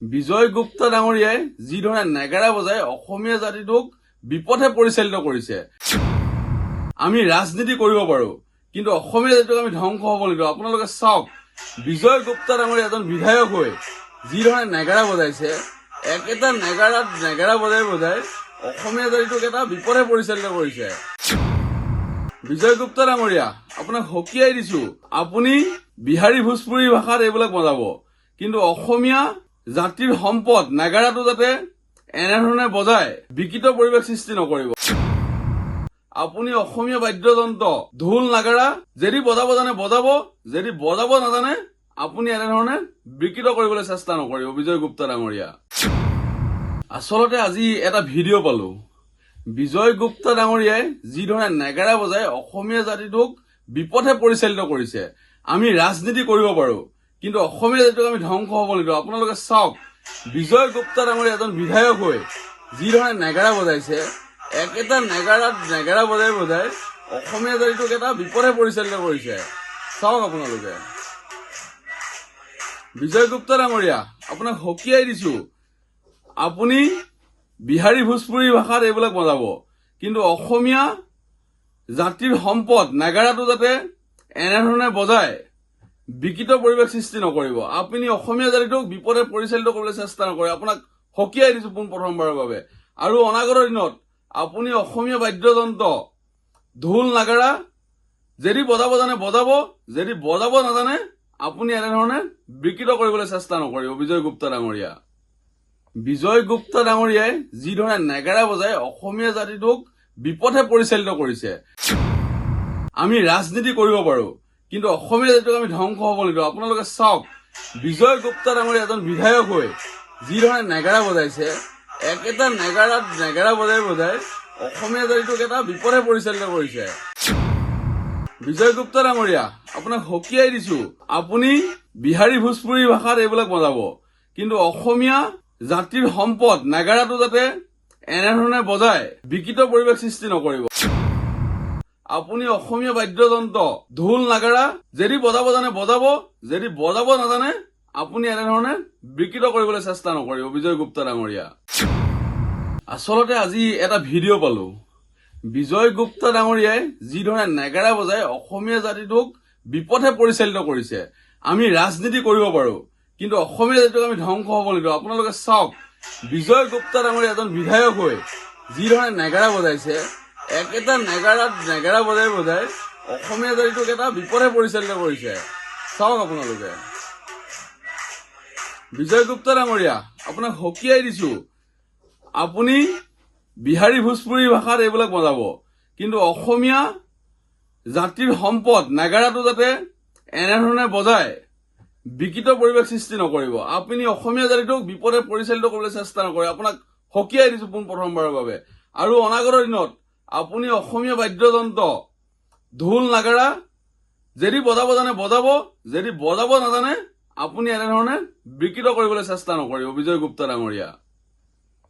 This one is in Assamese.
বিজয় গুপ্তা ডাঙৰীয়াই যি ধৰণে নেগেৰা বজাই অসমীয়া জাতিটোক বিপথে পৰিচালিত কৰিছে। আমি ৰাজনীতি কৰিব পাৰো, কিন্তু অসমীয়া জাতিটোক আমি ধ্বংস হব নিদিওঁ। আপোনালোকে চাওক, বিজয় গুপ্তা ডাঙৰীয়া এজন বিধায়ক হৈ যি ধৰণে নেগেৰা বজাইছে, একেটা নেগেৰা বজাই অসমীয়া জাতিটোক এটা বিপথে পৰিচালিত কৰিছে। বিজয় গুপ্তা ডাঙৰীয়া, আপোনাক সকীয়াই দিছো, আপুনি বিহাৰী ভোজপুৰী ভাষাত এইবিলাক বজাব, কিন্তু অসমীয়া জাতিৰ সম্পদ নেগেৰাটো যাতে এনেধৰণে বজাই বিকৃত পৰিৱেশ সৃষ্টি নকৰিব। আপুনি অসমীয়া বাদ্যযন্ত্ৰ ঢোল নাগেৰা যদি বজাব জানে বজাব, যদি বজাব নাজানে আপুনি এনেধৰণে বিকৃত কৰিবলৈ চেষ্টা নকৰিব। বিজয় গুপ্তা ডাঙৰীয়া, আচলতে আজি এটা ভিডিঅ' পালো, বিজয় গুপ্তা ডাঙৰীয়াই যি ধৰণে নেগেৰা বজাই অসমীয়া জাতিটোক বিপথে পৰিচালিত কৰিছে। আমি ৰাজনীতি কৰিব পাৰো, কিন্তু অসমীয়া জাতিটোক আমি ধ্বংস হব নিদিওঁ। আপোনালোকে চাওক, বিজয় গুপ্তা ডাঙৰীয়া এজন বিধায়ক হৈ যি ধৰণে নেগেৰা বজাইছে, একেটা নেগেৰা বজাই অসমীয়া জাতিটোক এটা বিপথে পৰিচালিত কৰিছে। চাওক আপোনালোকে, বিজয় গুপ্তা ডাঙৰীয়া, আপোনাক সকীয়াই দিছো, আপুনি বিহাৰী ভোজপুৰী ভাষাত এইবিলাক বজাব, কিন্তু অসমীয়া জাতিৰ সম্পদ নেগেৰাটো যাতে এনেধৰণে বজাই বিকৃত পৰিৱেশ সৃষ্টি নকৰিব। আপুনি অসমীয়া জাতিটোক বিপথে পৰিচালিত কৰিবলৈ চেষ্টা নকৰে। আপোনাক সকীয়াই দিছো পোনপ্ৰথমবাৰৰ বাবে। আৰু অনাগত দিনত আপুনি অসমীয়া বাদ্যযন্ত্ৰ ঢোল নাগেৰা যদি বজাব জানে বজাব, যদি বজাব নাজানে আপুনি এনেধৰণে বিকৃত কৰিবলৈ চেষ্টা নকৰিব। বিজয় গুপ্তা ডাঙৰীয়া, বিজয় গুপ্তা ডাঙৰীয়াই যি ধৰণে নেগেৰা বজাই অসমীয়া জাতিটোক বিপথে পৰিচালিত কৰিছে। আমি ৰাজনীতি কৰিব পাৰো, কিন্তু অসমীয়া জাতিটোক আমি ধ্বংস হব নিদিওঁ। আপোনালোকে চাওক, বিজয় গুপ্তা ডাঙৰীয়া এজন বিধায়ক হৈ যি ধৰণে নেগেৰা বজাইছে, একেটা নেগেৰা বজাই অসমীয়া জাতিটোক এটা বিপথে পৰিচালিত কৰিছে। বিজয় গুপ্তা ডাঙৰীয়া, আপোনাক সকীয়াই দিছো, আপুনি বিহাৰী ভোজপুৰী ভাষাত এইবিলাক বজাব, কিন্তু অসমীয়া জাতিৰ সম্পদ নেগেৰাটো যাতে এনেধৰণে বজাই বিকৃত পৰিৱেশ সৃষ্টি নকৰিব। আপুনি অসমীয়া বাদ্যযন্ত্ৰ ঢোল নাগেৰা যদি বজাব জানে বজাব, যদি বজাব নাজানে আপুনি এনেধৰণে বিকৃত কৰিবলৈ চেষ্টা নকৰিব। বিজয় গুপ্তা ডাঙৰীয়া, আচলতে আজি এটা ভিডিঅ' পালো, বিজয় গুপ্তা ডাঙৰীয়াই যি ধৰণে নেগেৰা বজাই অসমীয়া জাতিটোক বিপথে পৰিচালিত কৰিছে। আমি ৰাজনীতি কৰিব পাৰো, কিন্তু অসমীয়া জাতিটোক আমি ধ্বংস হব নিদিওঁ। আপোনালোকে চাওক, বিজয় গুপ্তা ডাঙৰীয়া এজন বিধায়ক হৈ যি ধৰণে নেগেৰা বজাইছে, একেটা নেগেৰা বজাই অসমীয়া জাতিটোক এটা বিপথে পৰিচালিত কৰিছে। চাওক আপোনালোকে, বিজয় গুপ্তা ডাঙৰীয়া, আপোনাক সকীয়াই দিছো, আপুনি বিহাৰী ভোজপুৰী ভাষাত এইবিলাক বজাব, কিন্তু অসমীয়া জাতিৰ সম্পদ নেগেৰাটো যাতে এনেধৰণে বজাই বিকৃত পৰিৱেশ সৃষ্টি নকৰিব। আপুনি অসমীয়া জাতিটোক বিপথে পৰিচালিত কৰিবলৈ চেষ্টা নকৰে। আপোনাক সকীয়াই দিছো পোনপ্ৰথমবাৰৰ বাবে। আৰু অনাগত দিনত আপুনি অসমীয়া বাদ্যযন্ত্ৰ ঢোল নাগেৰা যদি বজাব জানে বজাব, যদি বজাব নাজানে আপুনি এনেধৰণে বিকৃত কৰিবলৈ চেষ্টা নকৰিব। বিজয় গুপ্তা ডাঙৰীয়া।